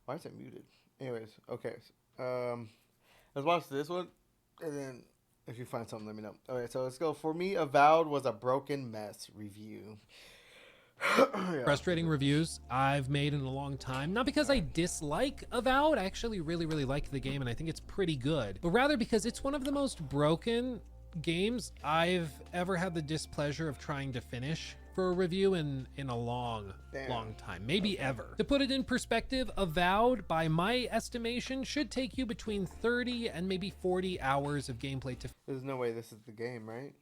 Why is it muted? Anyways, okay. Let's watch this one, and then if you find something, let me know. Okay, so let's go. For me, Avowed was a broken mess review. Yeah. Frustrating reviews I've made in a long time. Not because I dislike Avowed. I actually really like the game, and I think it's pretty good. But rather because it's one of the most broken games I've ever had the displeasure of trying to finish for a review in a long time, maybe ever. To put it in perspective, Avowed, by my estimation, should take you between 30 and maybe 40 hours of gameplay to There's no way this is the game, right?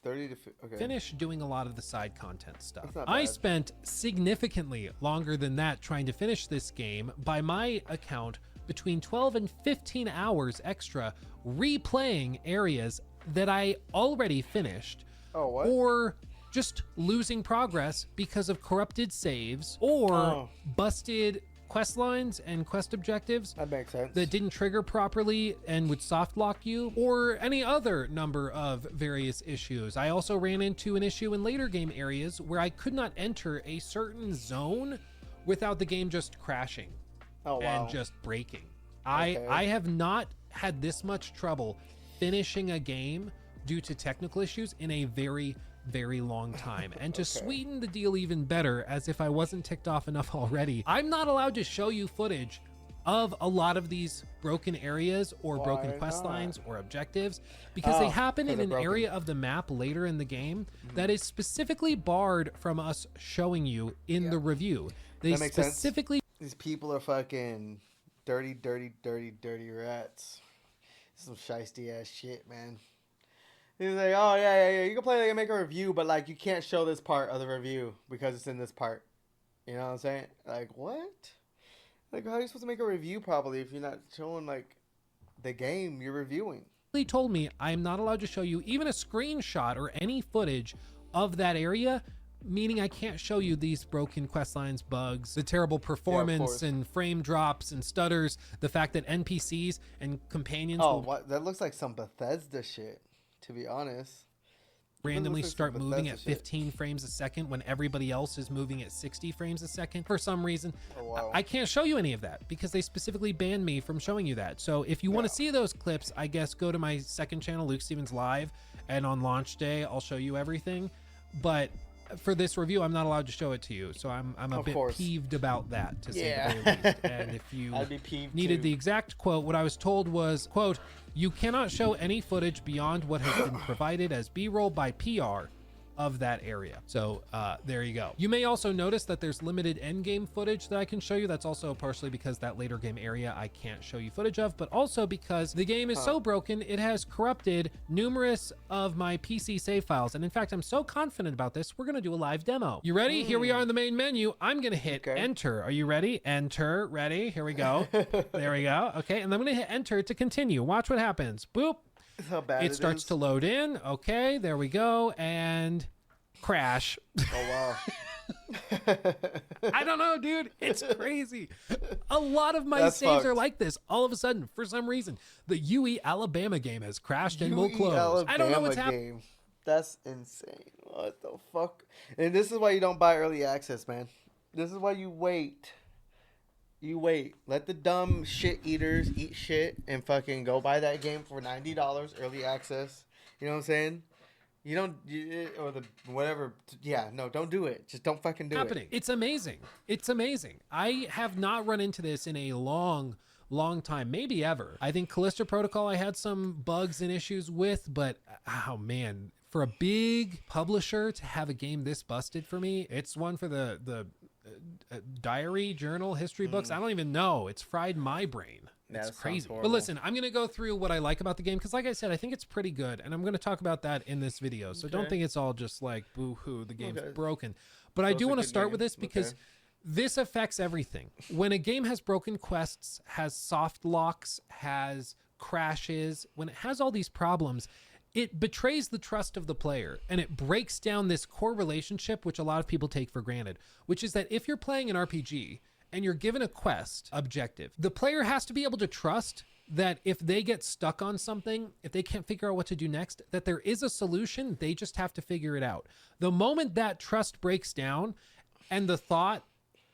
30 to okay. finish doing a lot of the side content stuff. That's not I bad. spent significantly longer than that trying to finish this game. By my account, between 12 and 15 hours extra replaying areas that I already finished. Oh, what? Or just losing progress because of corrupted saves or busted quest lines and quest objectives That makes sense. that didn't trigger properly and would soft lock you, or any other number of various issues. I also ran into an issue in later game areas where I could not enter a certain zone without the game just crashing and just breaking. I have not had this much trouble finishing a game due to technical issues in a very long time. And to sweeten the deal even better, as if I wasn't ticked off enough already, I'm not allowed to show you footage of a lot of these broken areas or broken quest lines or objectives because they happen in an area of the map later in the game that is specifically barred from us showing you in the review. They specifically These people are fucking dirty rats. Some shiesty ass shit, man. He's like, oh yeah, you can play like make a review, but like you can't show this part of the review because it's in this part. You know what I'm saying? Like what? Like how are you supposed to make a review properly if you're not showing like the game you're reviewing? He told me I'm not allowed to show you even a screenshot or any footage of that area, meaning I can't show you these broken quest lines, bugs, the terrible performance and frame drops and stutters, the fact that NPCs and companions will what? That looks like some Bethesda shit, to be honest. randomly start moving at 15 frames a second when everybody else is moving at 60 frames a second for some reason. I can't show you any of that because they specifically banned me from showing you that. So if you want to see those clips, I guess go to my second channel, Luke Stevens Live, and on launch day I'll show you everything. But for this review, I'm not allowed to show it to you, so I'm a bit peeved about that, to say the very least. And if you needed the exact quote, what I was told was, quote, "You cannot show any footage beyond what has been provided as B-roll by PR of that area." So there you go. You may also notice that there's limited end game footage that I can show you. That's also partially because that later game area I can't show you footage of, but also because the game is so broken, it has corrupted numerous of my PC save files. And in fact, I'm so confident about this, we're gonna do a live demo. You ready? Here we are in the main menu. I'm gonna hit enter. Are you ready? Enter, ready? Here we go. There we go. Okay, and I'm gonna hit enter to continue. Watch what happens. Boop. How bad it starts to load in. Okay, there we go. And crash. Oh, wow. I don't know, dude. It's crazy. A lot of my saves are like this. All of a sudden, for some reason, the UE Alabama game has crashed and will close. I don't know what's happening. That's insane. What the fuck? And this is why you don't buy early access, man. This is why you wait. You wait. Let the dumb shit eaters eat shit and fucking go buy that game for $90 early access. You know what I'm saying? You don't, or the whatever. Yeah, no, don't do it. Just don't fucking do it. It's amazing. It's amazing. I have not run into this in a long time, maybe ever. I think Callisto Protocol I had some bugs and issues with, but oh man, for a big publisher to have a game this busted for me, it's one for the diary, journal, history books. I don't even know. It's fried my brain. It's crazy. But listen, I'm going to go through what I like about the game because like I said, I think it's pretty good. And I'm going to talk about that in this video. So don't think it's all just like boo-hoo, the game's broken. But I do want to start with this because this affects everything. When a game has broken quests, has soft locks, has crashes, when it has all these problems, it betrays the trust of the player and it breaks down this core relationship, which a lot of people take for granted, which is that if you're playing an RPG and you're given a quest objective, the player has to be able to trust that if they get stuck on something, if they can't figure out what to do next, that there is a solution, they just have to figure it out. The moment that trust breaks down and the thought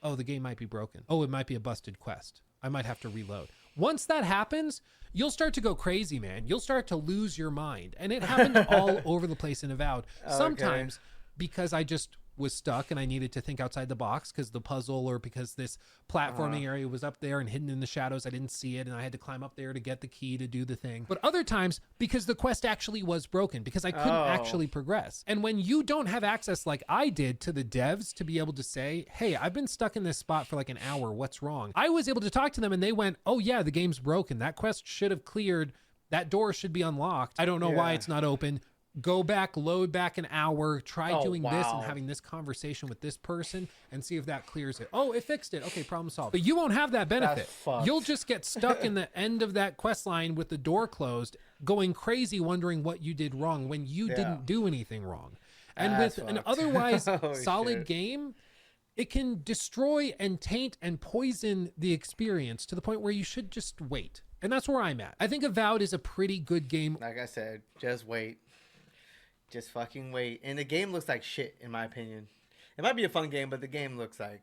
oh, the game might be broken. Oh, it might be a busted quest. I might have to reload. Once that happens, you'll start to go crazy, man. You'll start to lose your mind. And it happened all over the place in Avowed. Sometimes because I just was stuck and I needed to think outside the box because the puzzle or because this platforming area was up there and hidden in the shadows. I didn't see it and I had to climb up there to get the key to do the thing. But other times because the quest actually was broken, because I couldn't actually progress. And when you don't have access like I did to the devs to be able to say, hey, I've been stuck in this spot for like an hour. What's wrong? I was able to talk to them and they went, oh yeah, the game's broken. That quest should have cleared. That door should be unlocked. I don't know why it's not open. Go back, load back an hour, try doing this and having this conversation with this person and see if that clears it. Oh, it fixed it. Okay, problem solved. But you won't have that benefit. You'll just get stuck in the end of that quest line with the door closed, going crazy, wondering what you did wrong when you didn't do anything wrong. And with an otherwise solid game, it can destroy and taint and poison the experience to the point where you should just wait. And that's where I'm at. I think Avowed is a pretty good game. Like I said, just wait. Just fucking wait. And the game looks like shit, in my opinion. It might be a fun game, but the game looks like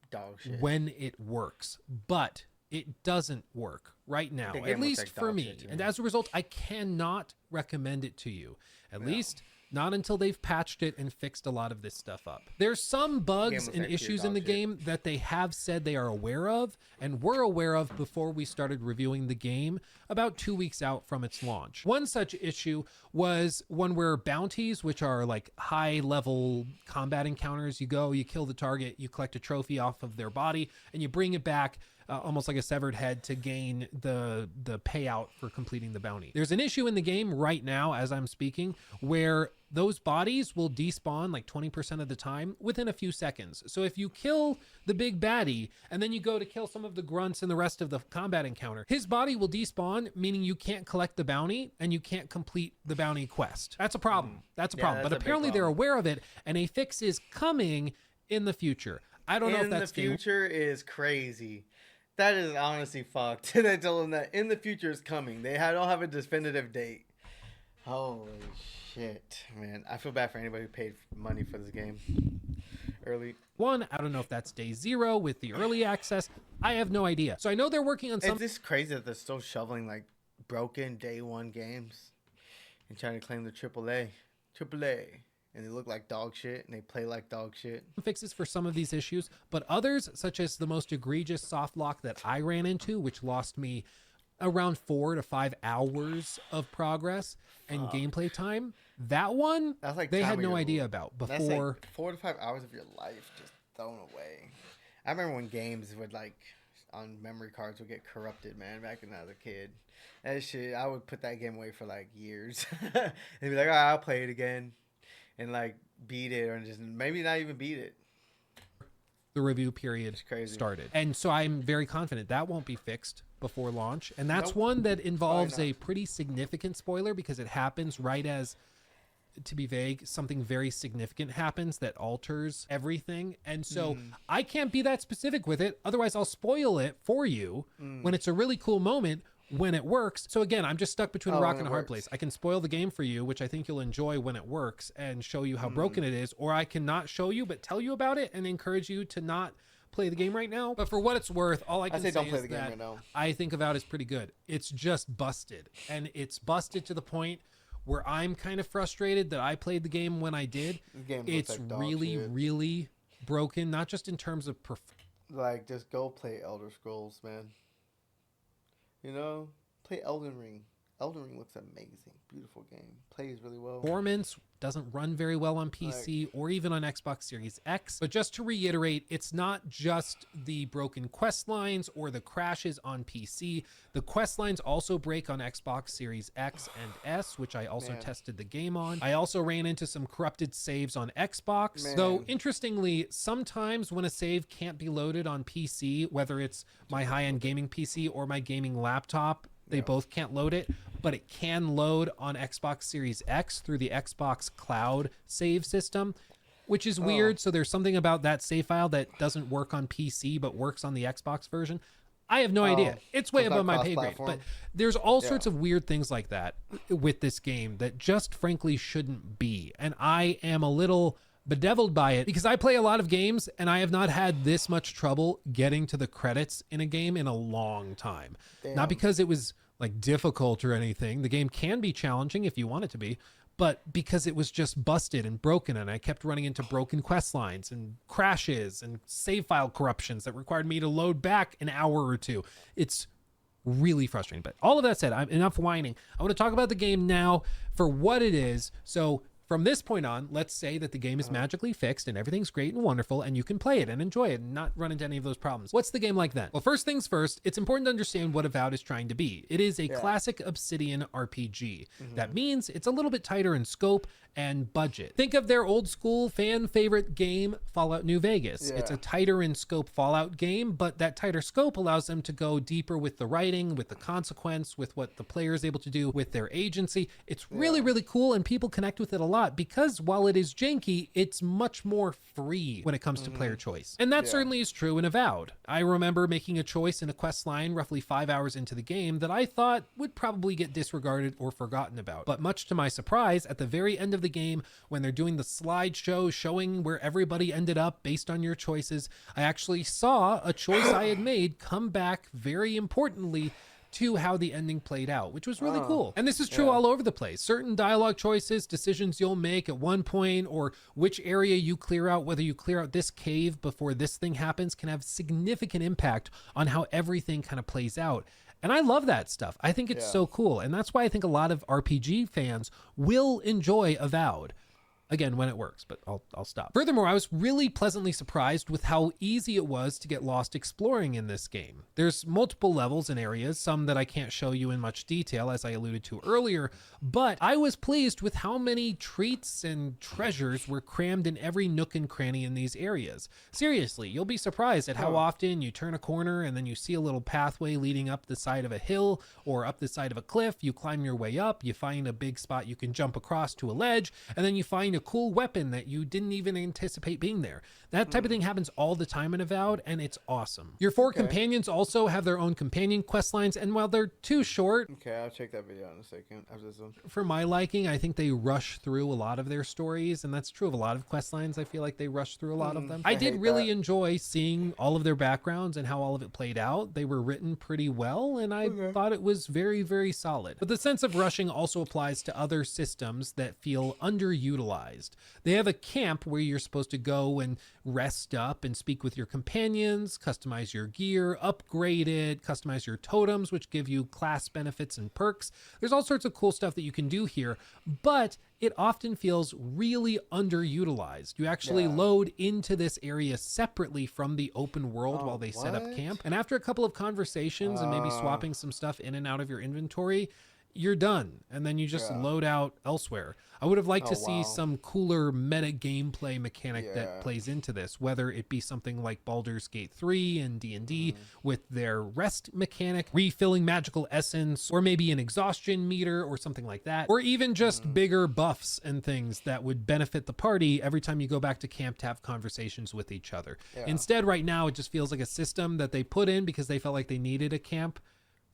dog shit. When it works. But it doesn't work right now, at least for me. And as a result, I cannot recommend it to you. At least not until they've patched it and fixed a lot of this stuff up. There's some bugs and issues in the game that they have said they are aware of and were aware of before we started reviewing the game about 2 weeks out from its launch. One such issue was one where bounties, which are like high level combat encounters, you go, you kill the target, you collect a trophy off of their body and you bring it back almost like a severed head to gain the payout for completing the bounty. There's an issue in the game right now as I'm speaking where those bodies will despawn like 20% of the time within a few seconds. So if you kill the big baddie and then you go to kill some of the grunts and the rest of the combat encounter, his body will despawn, meaning you can't collect the bounty and you can't complete the bounty quest. That's a problem. That's a problem. But apparently they're aware of it and a fix is coming in the future. I don't know if that's the future is crazy. That is honestly fucked. They told them that in the future is coming. They don't have a definitive date. Holy shit, man. I feel bad for anybody who paid money for this game early. I don't know if that's day 0 with the early access. I have no idea. So I know they're working on something. It's just crazy that they're still shoveling like broken day 1 games and trying to claim the AAA. And they look like dog shit and they play like dog shit. Fixes for some of these issues, but others, such as the most egregious soft lock that I ran into, which lost me around 4 to 5 hours of progress and gameplay time, that one like they had no idea about before. That's like 4 to 5 hours of your life just thrown away. I remember when games would like on memory cards would get corrupted, man, back when I was a kid. That shit, I would put that game away for like years and be like, all right, I'll play it again. And like beat it or just maybe not even beat it. The review period started. And so I'm very confident that won't be fixed before launch. And that's one that involves a pretty significant spoiler because it happens right as, to be vague, something very significant happens that alters everything. And so I can't be that specific with it. Otherwise I'll spoil it for you when it's a really cool moment when it works. So again, I'm just stuck between a rock and a hard place. I can spoil the game for you, which I think you'll enjoy when it works and show you how broken it is, or I can not show you but tell you about it and encourage you to not play the game right now. But for what it's worth, all I can say don't play is the game that right now. I think Avowed is pretty good. It's just busted, and it's busted to the point where I'm kind of frustrated that I played the game when I did. It's like really broken, not just in terms of like just go play Elder Scrolls, man. You know, play Elden Ring. Elden Ring looks amazing. Beautiful game. Plays really well. Performance doesn't run very well on PC or even on Xbox Series X. But just to reiterate, it's not just the broken quest lines or the crashes on PC. The quest lines also break on Xbox Series X and S, which I also tested the game on. I also ran into some corrupted saves on Xbox. Though, interestingly, sometimes when a save can't be loaded on PC, whether it's my high-end gaming PC or my gaming laptop, they both can't load it, but it can load on Xbox Series X through the Xbox Cloud save system, which is weird. So there's something about that save file that doesn't work on PC, but works on the Xbox version. I have no idea. It's way above my pay grade, but there's all sorts of weird things like that with this game that just frankly shouldn't be. And I am a little bedeviled by it because I play a lot of games and I have not had this much trouble getting to the credits in a game in a long time. Damn. Not because it was like difficult or anything. The game can be challenging if you want it to be, but because it was just busted and broken and I kept running into broken quest lines and crashes and save file corruptions that required me to load back an hour or two. It's really frustrating. But all of that said, I'm enough whining. I want to talk about the game now for what it is. So from this point on, let's say that the game is magically fixed and everything's great and wonderful and you can play it and enjoy it and not run into any of those problems. What's the game like then? Well, first things first, it's important to understand what Avowed is trying to be. It is a classic Obsidian RPG. That means it's a little bit tighter in scope and budget. Think of their old school fan favorite game, Fallout New Vegas. It's a tighter in scope Fallout game, but that tighter scope allows them to go deeper with the writing, with the consequence, with what the player is able to do with their agency. It's really, really cool and people connect with it a lot because while it is janky, it's much more free when it comes to player choice. And that certainly is true in Avowed. I remember making a choice in a quest line roughly 5 hours into the game that I thought would probably get disregarded or forgotten about. But much to my surprise, at the very end of the game, when they're doing the slideshow showing where everybody ended up based on your choices, I actually saw a choice I had made come back very importantly to how the ending played out, which was really cool. And this is true all over the place. Certain dialogue choices, decisions you'll make at one point, or which area you clear out, whether you clear out this cave before this thing happens, can have significant impact on how everything kind of plays out. And I love that stuff. I think it's so cool. And that's why I think a lot of RPG fans will enjoy Avowed. Again, when it works, but I'll stop. Furthermore, I was really pleasantly surprised with how easy it was to get lost exploring in this game. There's multiple levels and areas, some that I can't show you in much detail, as I alluded to earlier, but I was pleased with how many treats and treasures were crammed in every nook and cranny in these areas. Seriously, you'll be surprised at how often you turn a corner and then you see a little pathway leading up the side of a hill or up the side of a cliff. You climb your way up, you find a big spot you can jump across to a ledge, and then you find a cool weapon that you didn't even anticipate being there. That type of thing happens all the time in Avowed, and it's awesome. Your four companions also have their own companion quest lines, and while they're too short, I'll check that video in a second after this one. For my liking, I think they rush through a lot of their stories, and that's true of a lot of quest lines. I feel like they rush through a lot of them. I did really enjoy seeing all of their backgrounds and how all of it played out. They were written pretty well, and I thought it was very, very solid. But the sense of rushing also applies to other systems that feel underutilized. They have a camp where you're supposed to go and rest up and speak with your companions, customize your gear, upgrade it, customize your totems, which give you class benefits and perks. There's all sorts of cool stuff that you can do here, but it often feels really underutilized. You actually load into this area separately from the open world while they set up camp. And after a couple of conversations and maybe swapping some stuff in and out of your inventory, you're done. And then you just load out elsewhere. I would have liked to see some cooler meta gameplay mechanic that plays into this, whether it be something like Baldur's Gate 3 and D&D with their rest mechanic, refilling magical essence, or maybe an exhaustion meter or something like that, or even just bigger buffs and things that would benefit the party every time you go back to camp to have conversations with each other. Instead, right now, it just feels like a system that they put in because they felt like they needed a camp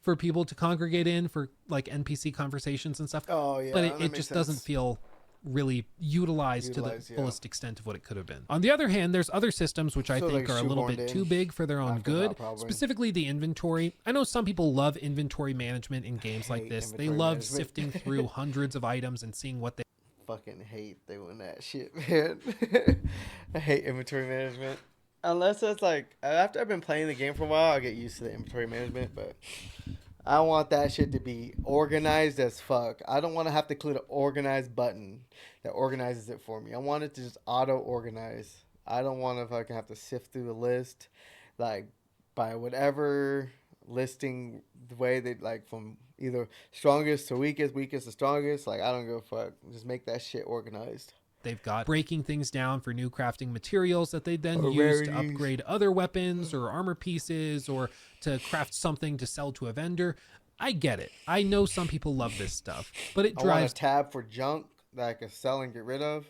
for people to congregate in for like NPC conversations and stuff. But it just doesn't feel really utilized to the fullest extent of what it could have been. On the other hand, there's other systems which I think are a little bit too big for their own good, specifically the inventory. I know some people love inventory management in games like this. They love sifting through hundreds of items and seeing what they fucking hate doing that shit, man. I hate inventory management. Unless it's like, after I've been playing the game for a while, I get used to the inventory management, but I want that shit to be organized as fuck. I don't want to have to click the organize button that organizes it for me. I want it to just auto-organize. I don't want to fucking have to sift through the list, like, by whatever listing the way they, like, from either strongest to weakest, weakest to strongest. Like, I don't give a fuck. Just make that shit organized. They've got breaking things down for new crafting materials that they then use to upgrade other weapons or armor pieces or to craft something to sell to a vendor. I get it. I know some people love this stuff, but it drives... I want a tab for junk that I can sell and get rid of.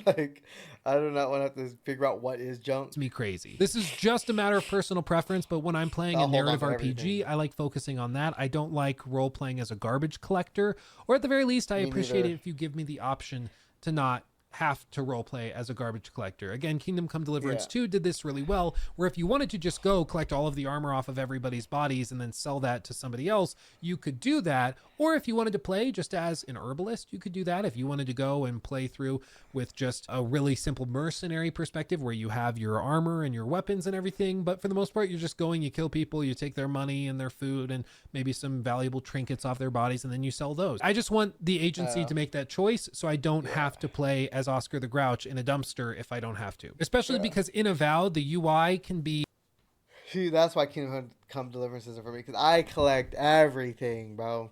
Like, I do not want to have to figure out what is junk. It's me crazy. This is just a matter of personal preference, but when I'm playing a narrative RPG, I like focusing on that. I don't like role-playing as a garbage collector, or at the very least, I appreciate it if you give me the option to not have to roleplay as a garbage collector. Again, Kingdom Come Deliverance 2 did this really well, where if you wanted to just go collect all of the armor off of everybody's bodies and then sell that to somebody else, you could do that. Or if you wanted to play just as an herbalist, you could do that. If you wanted to go and play through with just a really simple mercenary perspective where you have your armor and your weapons and everything, but for the most part, you're just going, you kill people, you take their money and their food and maybe some valuable trinkets off their bodies, and then you sell those. I just want the agency to make that choice so I don't have to play as Oscar the Grouch in a dumpster if I don't have to. Especially because in Avowed, the UI can be... See, that's why Kingdom Come Deliverance isn't for me, because I collect everything, bro.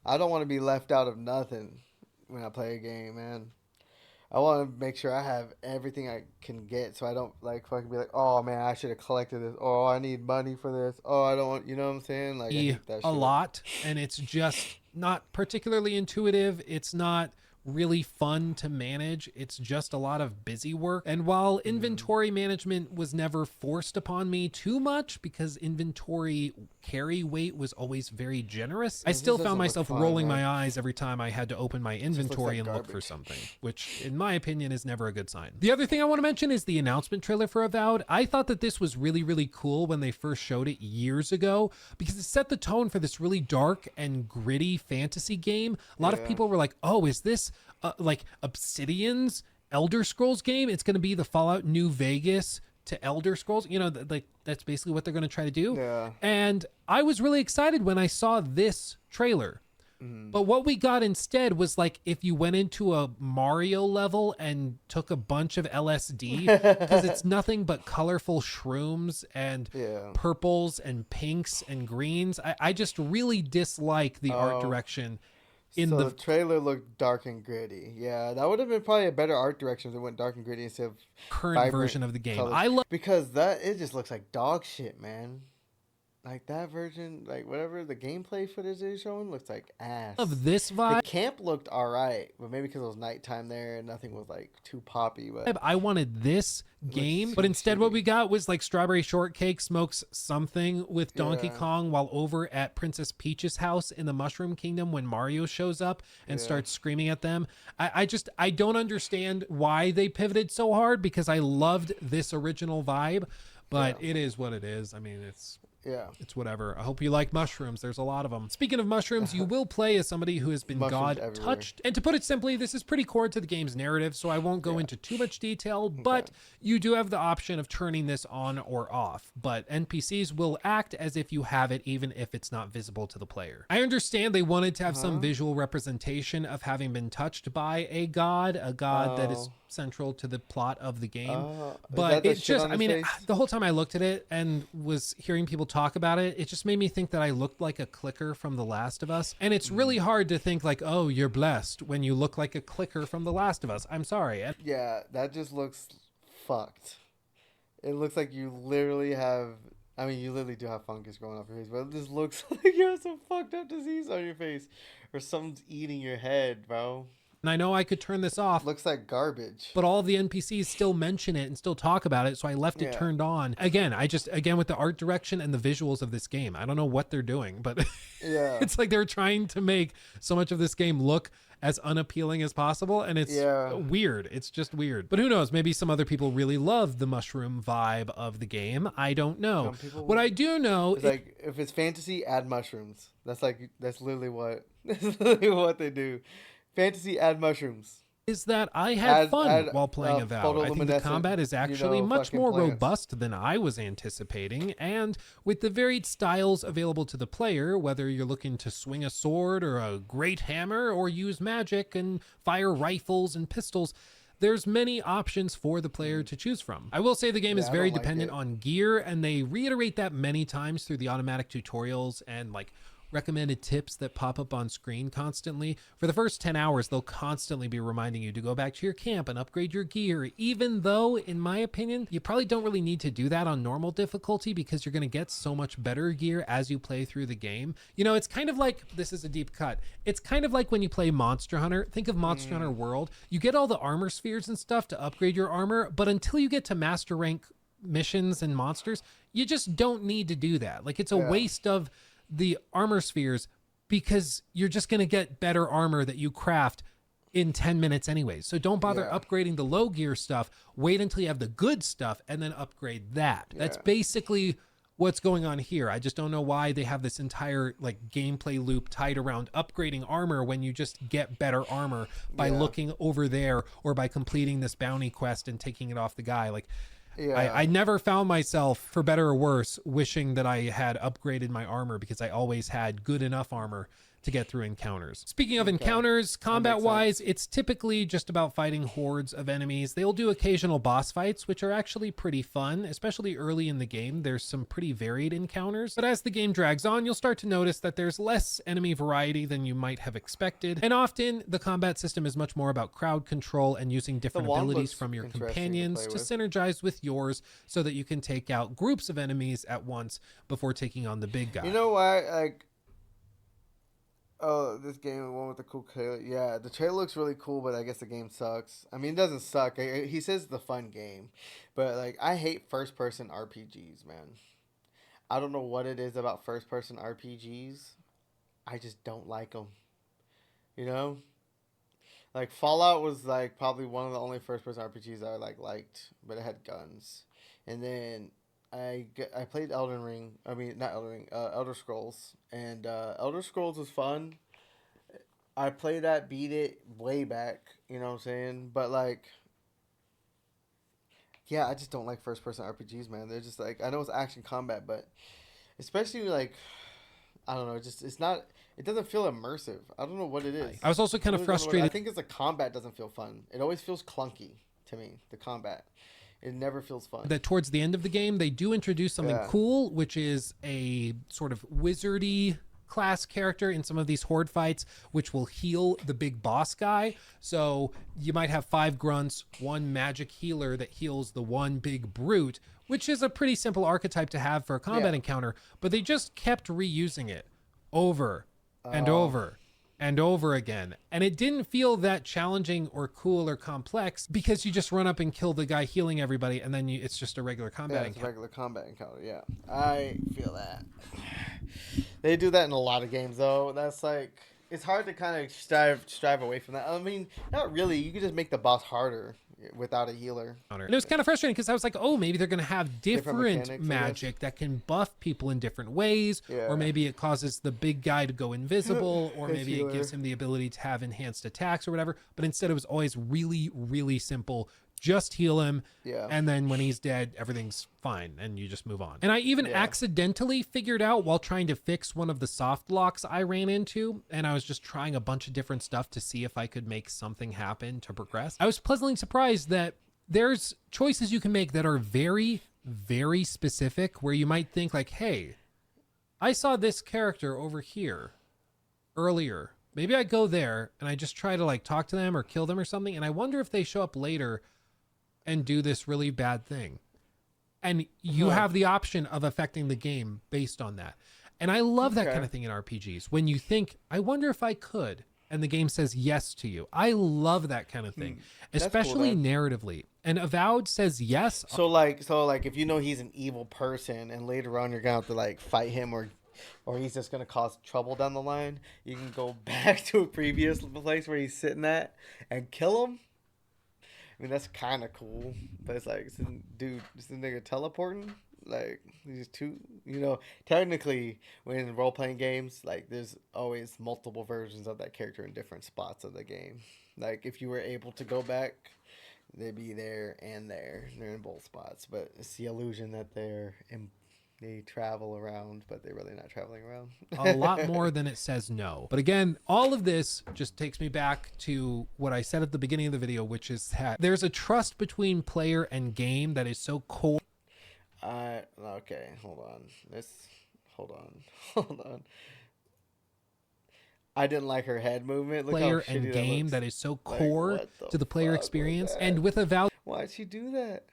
I don't want to be left out of nothing when I play a game, man. I want to make sure I have everything I can get, so I don't like fucking be like, oh man, I should have collected this. Oh, I need money for this. Oh, I don't want, you know what I'm saying? Like, I hate that shit. A lot, and it's just not particularly intuitive. It's not really fun to manage. It's just a lot of busy work. And while inventory management was never forced upon me too much because inventory carry weight was always very generous, I still found myself rolling my eyes every time I had to open my inventory and look for something, which in my opinion is never a good sign. The other thing I want to mention is the announcement trailer for Avowed. I thought that this was really, really cool when they first showed it years ago because it set the tone for this really dark and gritty fantasy game. A lot of people were like, oh, is this like Obsidian's Elder Scrolls game? It's going to be the Fallout New Vegas to Elder Scrolls. You know, like that's basically what they're going to try to do. Yeah. And I was really excited when I saw this trailer. But what we got instead was like if you went into a Mario level and took a bunch of LSD, because it's nothing but colorful shrooms and purples and pinks and greens. I just really dislike the art direction. The trailer looked dark and gritty. Yeah, that would have been probably a better art direction if it went dark and gritty instead of current version of the game. Colors. I love because it just looks like dog shit, man. Like that version, like whatever the gameplay footage they're showing looks like ass. Of this vibe, the camp looked alright, but maybe because it was nighttime there and nothing was like too poppy. But I wanted this game, but instead what we got was like Strawberry Shortcake smokes something with Donkey Kong while over at Princess Peach's house in the Mushroom Kingdom when Mario shows up and starts screaming at them. I don't understand why they pivoted so hard because I loved this original vibe, but it is what it is. I mean, it's whatever. I hope you like mushrooms. There's a lot of them. Speaking of mushrooms, you will play as somebody who has been God-touched. And to put it simply, this is pretty core to the game's narrative, so I won't go into too much detail, but you do have the option of turning this on or off. But NPCs will act as if you have it, even if it's not visible to the player. I understand they wanted to have some visual representation of having been touched by a god that is central to the plot of the game. But it just, I mean, the whole time I looked at it and was hearing people talk about it, it just made me think that I looked like a clicker from The Last of Us. And it's really hard to think like, oh, you're blessed when you look like a clicker from The Last of Us. I'm sorry. Yeah, that just looks fucked. It looks like you literally have, I mean, you literally do have fungus growing off your face, but it just looks like you have some fucked up disease on your face or something's eating your head, bro. And I know I could turn this off. Looks like garbage. But all of the NPCs still mention it and still talk about it, so I left it turned on. Again, with the art direction and the visuals of this game, I don't know what they're doing, but it's like they're trying to make so much of this game look as unappealing as possible, and it's weird. It's just weird. But who knows? Maybe some other people really love the mushroom vibe of the game. I don't know. What I do know is like if it's fantasy, add mushrooms. That's literally what they do. Fantasy, add mushrooms. Is that I had fun while playing Avowed. I think the combat is actually much more robust than I was anticipating, and with the varied styles available to the player, whether you're looking to swing a sword or a great hammer or use magic and fire rifles and pistols, there's many options for the player to choose from. I will say the game is very dependent on gear, and they reiterate that many times through the automatic tutorials and like recommended tips that pop up on screen constantly. For the first 10 hours, they'll constantly be reminding you to go back to your camp and upgrade your gear, even though, in my opinion, you probably don't really need to do that on normal difficulty because you're going to get so much better gear as you play through the game. You know, it's kind of like, this is a deep cut, it's kind of like when you play Monster Hunter. Think of Monster Hunter World. You get all the armor spheres and stuff to upgrade your armor, but until you get to master rank missions and monsters, you just don't need to do that. Like, it's a waste of the armor spheres because you're just going to get better armor that you craft in 10 minutes anyways. So don't bother upgrading the low gear stuff. Wait until you have the good stuff and then upgrade that. That's basically what's going on here. I just don't know why they have this entire like gameplay loop tied around upgrading armor when you just get better armor by looking over there or by completing this bounty quest and taking it off the guy. Like, I never found myself, for better or worse, wishing that I had upgraded my armor because I always had good enough armor to get through encounters. Speaking of encounters, combat-wise, it's typically just about fighting hordes of enemies. They'll do occasional boss fights, which are actually pretty fun, especially early in the game. There's some pretty varied encounters. But as the game drags on, you'll start to notice that there's less enemy variety than you might have expected. And often, the combat system is much more about crowd control and using different abilities from your companions to synergize with yours so that you can take out groups of enemies at once before taking on the big guy. You know why? Like, oh, this game, the one with the cool trailer. Yeah, the trailer looks really cool, but I guess the game sucks. I mean, it doesn't suck. He says it's the fun game, but like, I hate first-person RPGs, man. I don't know what it is about first-person RPGs. I just don't like them. You know, like Fallout was like probably one of the only first-person RPGs I liked, but it had guns. And then I played Elden Ring. I mean, not Elden Ring. Elder Scrolls. And Elder Scrolls was fun. I played that, beat it way back. You know what I'm saying? But like, yeah, I just don't like first-person RPGs, man. They're just like, I know it's action combat, but especially like, I don't know. It's not. It doesn't feel immersive. I don't know what it is. I was also kind of frustrated. I think it's the combat doesn't feel fun. It always feels clunky to me. The combat. It never feels fun. That towards the end of the game, they do introduce something cool, which is a sort of wizardy class character in some of these horde fights, which will heal the big boss guy. So you might have 5 grunts, 1 magic healer that heals the one big brute, which is a pretty simple archetype to have for a combat encounter, but they just kept reusing it over and over and over again. And it didn't feel that challenging or cool or complex because you just run up and kill the guy healing everybody and then it's just a regular combat encounter. It's a regular combat encounter, yeah. I feel that. They do that in a lot of games, though. That's like, it's hard to kind of strive away from that. I mean, not really. You could just make the boss harder without a healer. And it was kind of frustrating because I was like, oh, maybe they're going to have different magic that can buff people in different ways, or maybe it causes the big guy to go invisible, or maybe it gives him the ability to have enhanced attacks or whatever. But instead it was always really, really simple. Just heal him, and then when he's dead, everything's fine, and you just move on. And I even accidentally figured out while trying to fix one of the soft locks I ran into, and I was just trying a bunch of different stuff to see if I could make something happen to progress. I was pleasantly surprised that there's choices you can make that are very, very specific, where you might think like, hey, I saw this character over here earlier. Maybe I go there, and I just try to like talk to them or kill them or something, and I wonder if they show up later and do this really bad thing. And you have the option of affecting the game based on that. And I love that kind of thing in RPGs. When you think, I wonder if I could, and the game says yes to you. I love that kind of thing, especially cool, narratively. And Avowed says yes. So like if you know he's an evil person and later on you're going to have to like fight him or he's just going to cause trouble down the line, you can go back to a previous place where he's sitting at and kill him. I mean, that's kind of cool, but it's like, dude, is this nigga teleporting? Like, he's too, you know, technically, when in role-playing games, like, there's always multiple versions of that character in different spots of the game. Like, if you were able to go back, they'd be there and there. They're in both spots, but it's the illusion that they travel around, but they're really not traveling around. A lot more than it says no. But again, all of this just takes me back to what I said at the beginning of the video, which is that there's a trust between player and game that is so core. Okay, hold on. I didn't like her head movement. Look player and game that is so core to the player experience. And with Avowed, why'd she do that?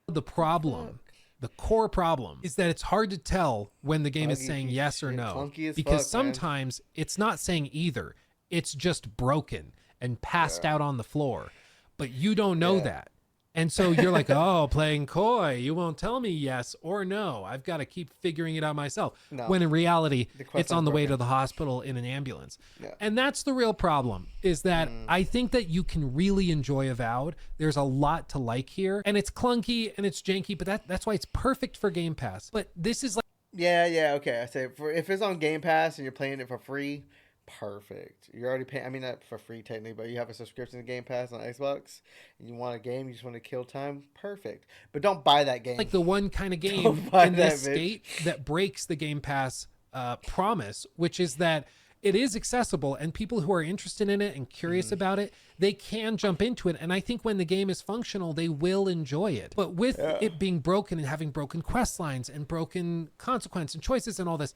The problem. The core problem is that it's hard to tell when the game is saying yes or no, because sometimes it's not saying either. It's just broken and passed out on the floor, but you don't know that. And so you're like, oh, playing coy. You won't tell me yes or no. I've got to keep figuring it out myself. No. When in reality, it's on the way broken. to the hospital in an ambulance. Yeah. And that's the real problem, is that I think that you can really enjoy Avowed. There's a lot to like here. And it's clunky and it's janky, but that's why it's perfect for Game Pass. But this is like... Yeah, okay. I say if it's on Game Pass and you're playing it for free, perfect. You're already paying. I mean, not for free technically, but you have a subscription to Game Pass on Xbox, and you want a game, you just want to kill time. Perfect. But don't buy that game. Like the one kind of game in this state that breaks the Game Pass promise, which is that it is accessible, and people who are interested in it and curious about it, they can jump into it. And I think when the game is functional, they will enjoy it. But with it being broken and having broken quest lines and broken consequence and choices and all this,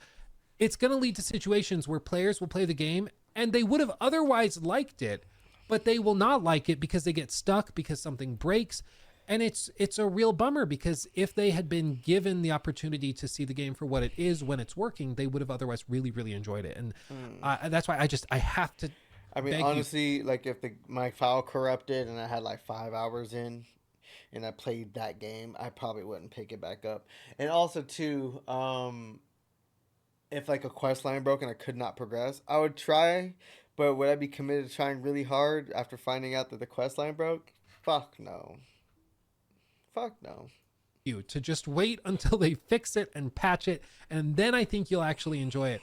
it's going to lead to situations where players will play the game and they would have otherwise liked it, but they will not like it because they get stuck, because something breaks. And it's a real bummer, because if they had been given the opportunity to see the game for what it is when it's working, they would have otherwise really, really enjoyed it. And that's why I have to. I mean, honestly, like if my file corrupted and I had like 5 hours in, and I played that game, I probably wouldn't pick it back up. And also too, if like a quest line broke and I could not progress, I would try, but would I be committed to trying really hard after finding out that the quest line broke? Fuck no. Fuck no. You to just wait until they fix it and patch it, and then I think you'll actually enjoy it.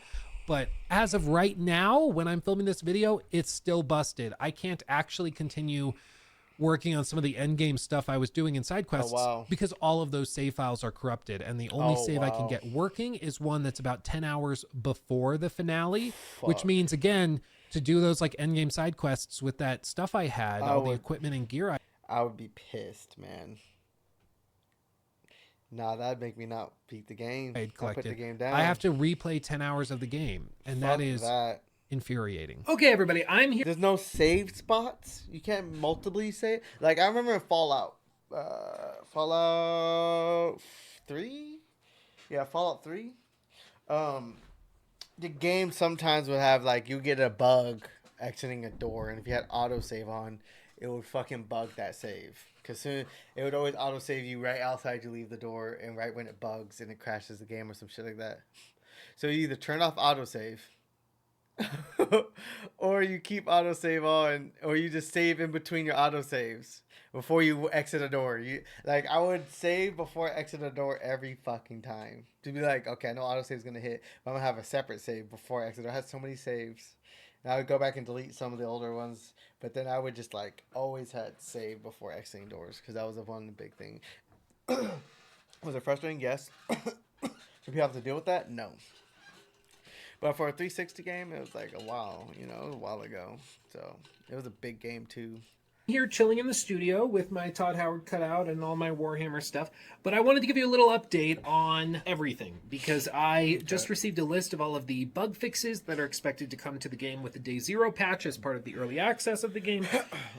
But as of right now, when I'm filming this video, it's still busted. I can't actually continue working on some of the end game stuff I was doing in side quests because all of those save files are corrupted, and the only save I can get working is one that's about 10 hours before the finale. Which means, again, to do those like end game side quests with that stuff I had, all the equipment and gear I would be pissed, man. Nah, that'd make me not beat the game. I put the game down. I have to replay 10 hours of the game, and that is infuriating. Okay, everybody, I'm here. There's no save spots. You can't multiply save. Like I remember in Fallout 3. Yeah, Fallout 3. The game sometimes would have like you get a bug exiting a door, and if you had autosave on, it would fucking bug that save. Because soon it would always autosave you right outside you leave the door, and right when it bugs and it crashes the game or some shit like that. So you either turn off autosave, or you keep autosave on, or you just save in between your autosaves before you exit a door. I would save before I exit a door every fucking time to be like, okay, I know autosave is gonna hit, but I'm gonna have a separate save before I exit. I had so many saves. And I would go back and delete some of the older ones, but then I would just like always had save before exiting doors, because that was one big thing. Was it frustrating? Yes. Should people have to deal with that? No. But for a 360 game, it was like a while, it was a while ago. So it was a big game too. Here chilling in the studio with my Todd Howard cutout and all my Warhammer stuff, but I wanted to give you a little update on everything, because I just received a list of all of the bug fixes that are expected to come to the game with the Day Zero patch as part of the early access of the game.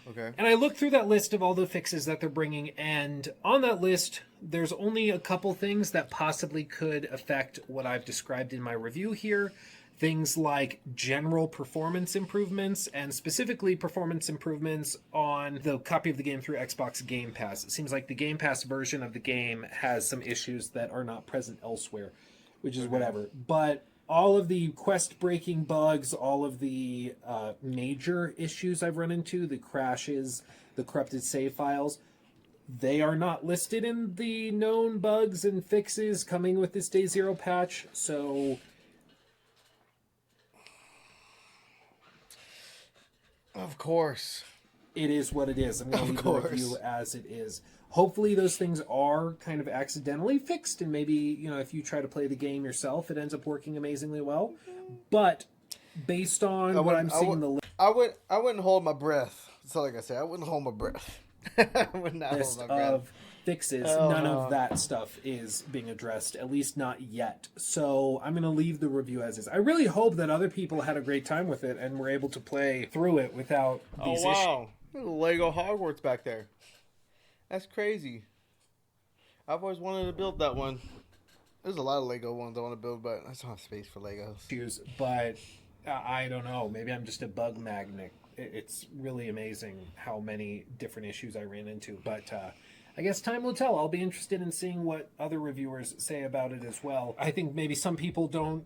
Okay. And I looked through that list of all the fixes that they're bringing, and on that list, there's only a couple things that possibly could affect what I've described in my review here. Things like general performance improvements, and specifically performance improvements on the copy of the game through Xbox Game Pass. It seems like the Game Pass version of the game has some issues that are not present elsewhere, which is whatever. But all of the quest-breaking bugs, all of the major issues I've run into, the crashes, the corrupted save files, they are not listed in the known bugs and fixes coming with this Day Zero patch, so... Of course. It is what it is. I'm going to leave the review as it is. Hopefully those things are kind of accidentally fixed, and maybe, if you try to play the game yourself, it ends up working amazingly well. But based on what I'm seeing in the list... I wouldn't hold my breath. That's all I gotta say. I wouldn't hold my breath. I would not hold my breath. Of fixes, none of that stuff is being addressed, at least not yet. So I'm going to leave the review as is. I really hope that other people had a great time with it and were able to play through it without these issues. Oh, wow. There's a Lego Hogwarts back there. That's crazy. I've always wanted to build that one. There's a lot of Lego ones I want to build, but I just don't have space for Legos. But I don't know. Maybe I'm just a bug magnet. It's really amazing how many different issues I ran into. But I guess time will tell. I'll be interested in seeing what other reviewers say about it as well. I think maybe some people don't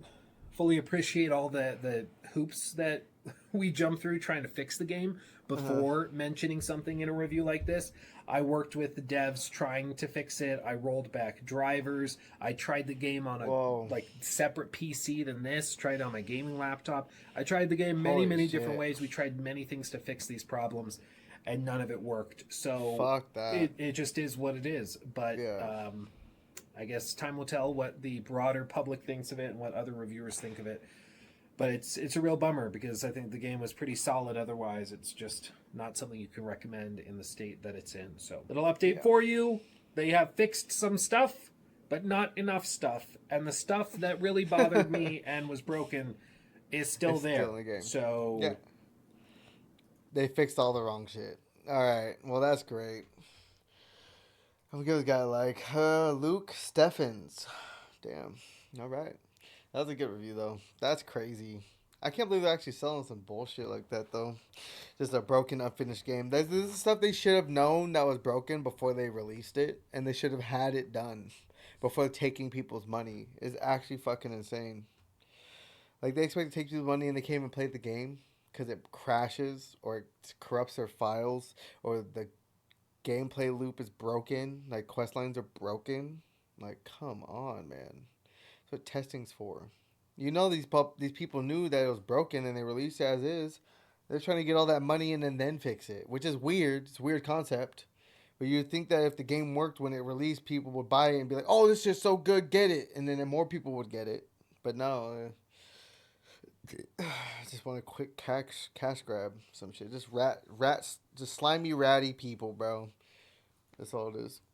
fully appreciate all the hoops that we jump through trying to fix the game before mentioning something in a review like this. I worked with the devs trying to fix it. I rolled back drivers. I tried the game on a like separate PC than this. Tried it on my gaming laptop. I tried the game many different ways. We tried many things to fix these problems, and none of it worked. So fuck that. It just is what it is. But I guess time will tell what the broader public thinks of it and what other reviewers think of it. But it's a real bummer because I think the game was pretty solid otherwise. It's just not something you can recommend in the state that it's in. So, little update for you. They have fixed some stuff, but not enough stuff. And the stuff that really bothered me and was broken is still there. Still in the game. So, yeah. They fixed all the wrong shit. All right. Well, that's great. I'm gonna give this guy like Luke Steffens. Damn. All right. That was a good review, though. That's crazy. I can't believe they're actually selling some bullshit like that, though. Just a broken, unfinished game. This is stuff they should have known that was broken before they released it. And they should have had it done before taking people's money. It's actually fucking insane. Like, they expect to take people's money and they can't even play the game because it crashes or it corrupts their files or the gameplay loop is broken. Like, quest lines are broken. Like, come on, man. That's what testing's for. You know these people knew that it was broken and they released it as is. They're trying to get all that money in and then fix it, which is weird. It's a weird concept. But you'd think that if the game worked when it released, people would buy it and be like, oh, this is just so good, get it. And then more people would get it. But no. I just want a quick cash grab. Some shit. Just rats. Just slimy, ratty people, bro. That's all it is.